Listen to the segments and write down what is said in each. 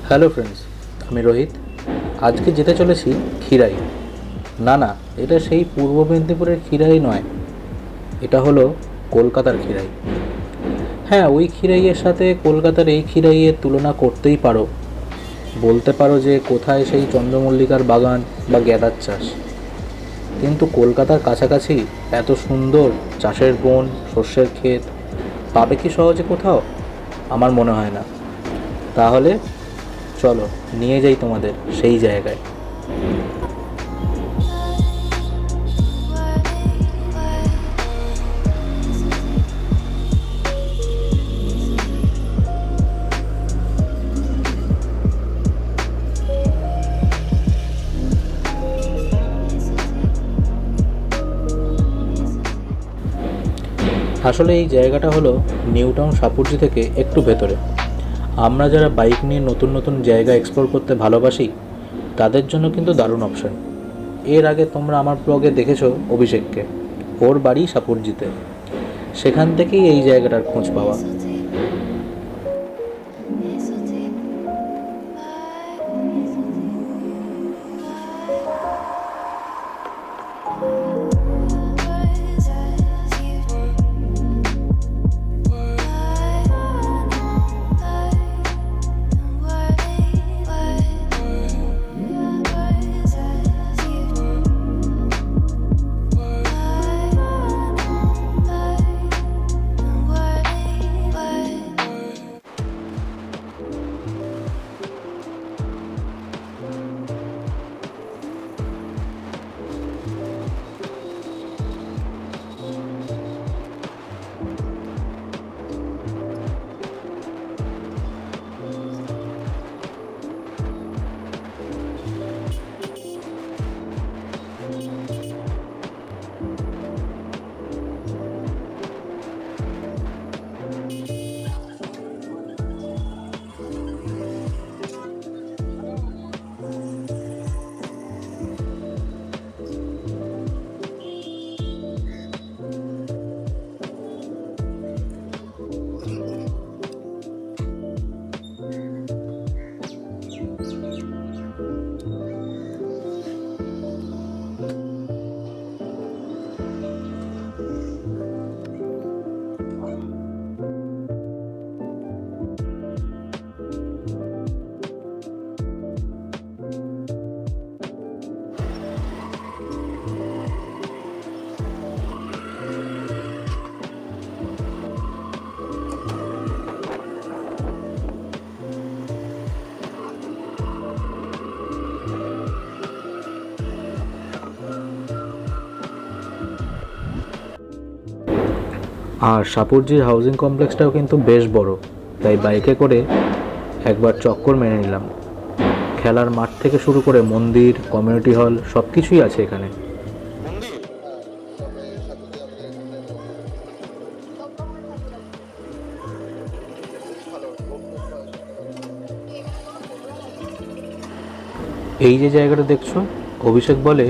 Hello friends, আমি রোহিত। আজকে যেতে চলেছি খিরাই। না, এটা সেই পূর্ব মেদিনীপুরের খিরাই নয়, এটা হলো কলকাতার খিরাই। হ্যাঁ, ওই খিরাইয়ের সাথে কলকাতার এই খিরাইয়ের তুলনা করতেই পারো। বলতে পারো যে কোথায় সেই চন্দ্রমল্লিকার বাগান বা গ্যাদার চাষ। কিন্তু কলকাতার কাছাকাছি এত সুন্দর চাষের বন, শস্যের ক্ষেত পাবে কি সহজে কোথাও? আমার মনে হয় না। তাহলে চলো নিয়ে যাই তোমাদের সেই জায়গায়। আসলে এই জায়গাটা হলো নিউটাউন সাপুরজি থেকে একটু ভেতরে। আমরা যারা বাইক নিয়ে নতুন নতুন জায়গা এক্সপ্লোর করতে ভালোবাসি তাদের জন্য কিন্তু দারুণ অপশন। এর আগে তোমরা আমার ব্লগে দেখেছো অভিষেককে, ওর বাড়ি সাপুরজিতে। সেখান থেকেই এই জায়গাটার খোঁজ পাওয়া। আর সাপুরজির হাউজিং কমপ্লেক্সটাও কিন্তু বেশ বড়, তাই বাইকে করে একবার চক্কর মেরে নিলাম। খেলার মাঠ থেকে শুরু করে মন্দির, কমিউনিটি হল সব কিছুই আছে এখানে। এই যে জায়গাটা দেখছো, অভিষেক বলে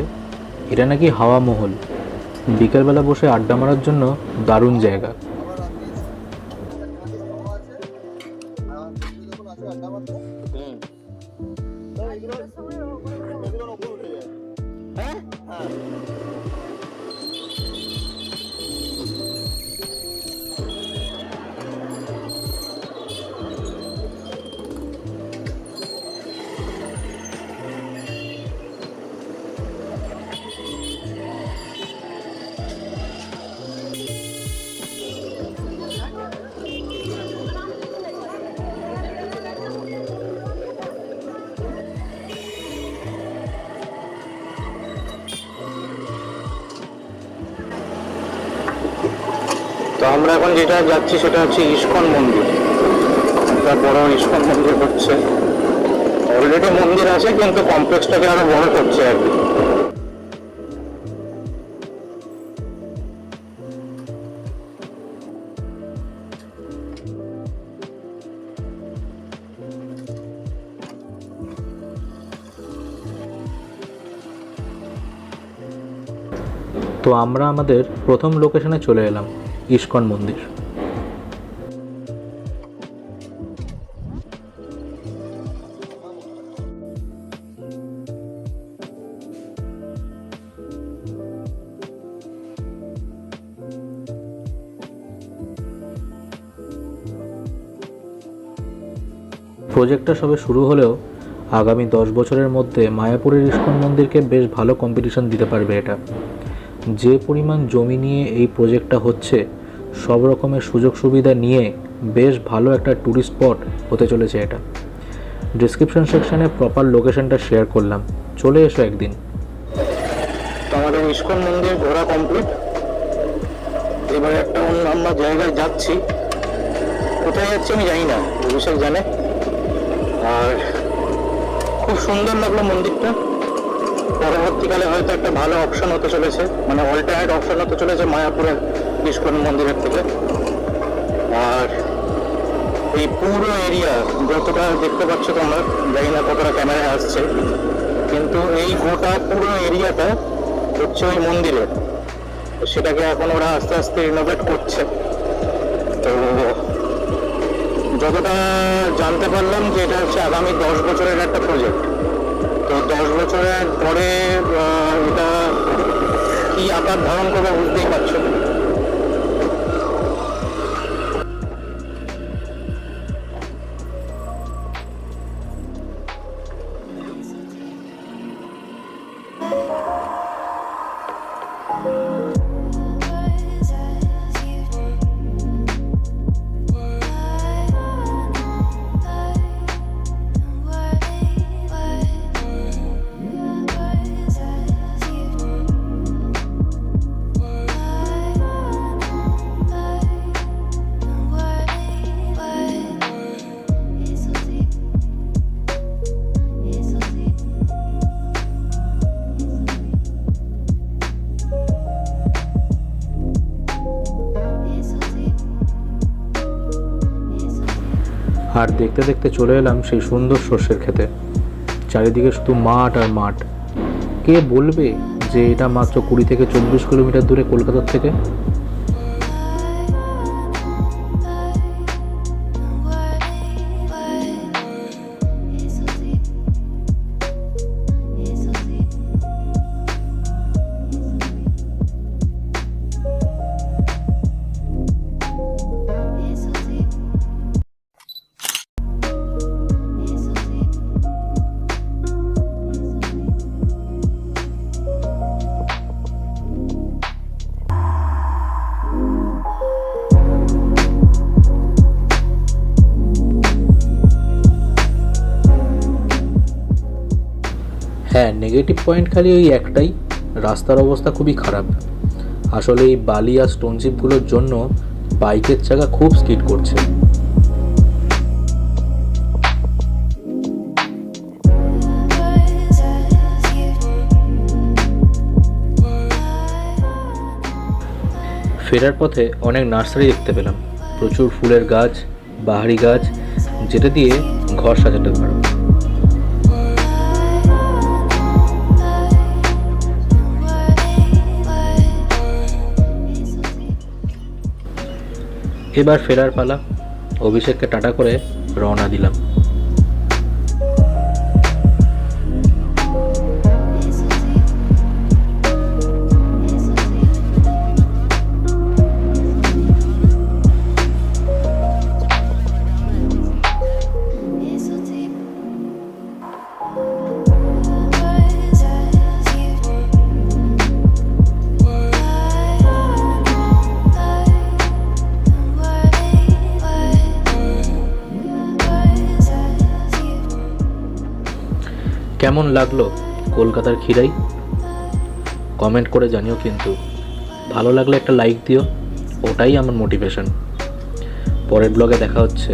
এটা নাকি হাওয়া মহল। বিকেলবেলা বসে আড্ডা মারার জন্য দারুণ জায়গা। তো আমরা এখন যেটা যাচ্ছি সেটা হচ্ছে ইস্কন মন্দির। একটা বড় ইস্কন মন্দির হচ্ছে, অলরেডি মন্দির আছে কিন্তু কমপ্লেক্সটাকে আরো বড় করছে আর কি। তো আমরা আমাদের প্রথম লোকেশনে চলে এলাম, ইস্কন মন্দির। প্রজেক্টটা সবে শুরু হলেও আগামী 10 বছরের মধ্যে মায়াপুরের ইস্কন মন্দিরকে বেশ ভালো কম্পিটিশন দিতে পারবে এটা। যে পরিমাণ জমি নিয়ে এই প্রজেক্টটা হচ্ছে, সব রকমের সুযোগ সুবিধা নিয়ে বেশ ভালো একটা ট্যুরিস্ট স্পট হতে চলেছে এটা। ডিসক্রিপশন সেকশানে প্রপার লোকেশনটা শেয়ার করলাম, চলে এসো একদিন। তো আমাদের ইস্কন মন্দির ঘোরা কমপ্লিট। এবার একটা অন্য জায়গায় যাচ্ছি, কোথায় যাচ্ছি আমি জানি না, অভিষেক জানে। আর খুব সুন্দর লাগলো মন্দিরটা। পরবর্তীকালে হয়তো একটা ভালো অপশন হতে চলেছে, মানে অল্টারনেট অপশন হতে চলেছে মায়াপুরের ইস্কন মন্দিরের থেকে। আর এই পুরো এরিয়া যতটা দেখতে পাচ্ছ তোমরা, জানি না কতটা ক্যামেরায় আসছে, কিন্তু এই গোটা পুরো এরিয়াটা হচ্ছে ওই মন্দিরের। সেটাকে এখন ওরা আস্তে আস্তে রিনোভেট করছে। তো যতটা জানতে পারলাম যে এটা হচ্ছে আগামী 10 বছরের একটা প্রজেক্ট। তো 10 বছরের পরে এটা কি আকার ধারণ করবে বুঝতেই পারছো। আর দেখতে দেখতে চলে এলাম সেই সুন্দর সর্ষের ক্ষেতে। চারিদিকে শুধু মাঠ আর মাঠ। কে বলবে যে এটা মাত্র 20 থেকে 24 কিলোমিটার দূরে কলকাতার থেকে। হ্যাঁ, নেগেটিভ পয়েন্ট খালি ওই একটাই, রাস্তার অবস্থা খুবই খারাপ। আসলে এই বালি আর স্টোন চিপগুলোর জন্য বাইকের চাকা খুব স্কিড করছে। ফেরার পথে অনেক নার্সারি দেখতে পেলাম, প্রচুর ফুলের গাছ, বাহারি গাছ, যেটা দিয়ে ঘর সাজাতে পারো। এবার ফেরার পালা। অভিষেককে টাটা করে রওনা দিলাম। কেমন লাগলো কলকাতার খিরাই? কমেন্ট করে জানিও কিন্তু। ভালো লাগলে একটা লাইক দিও, ওটাই আমার মোটিভেশন। পরের ব্লগে দেখা হচ্ছে।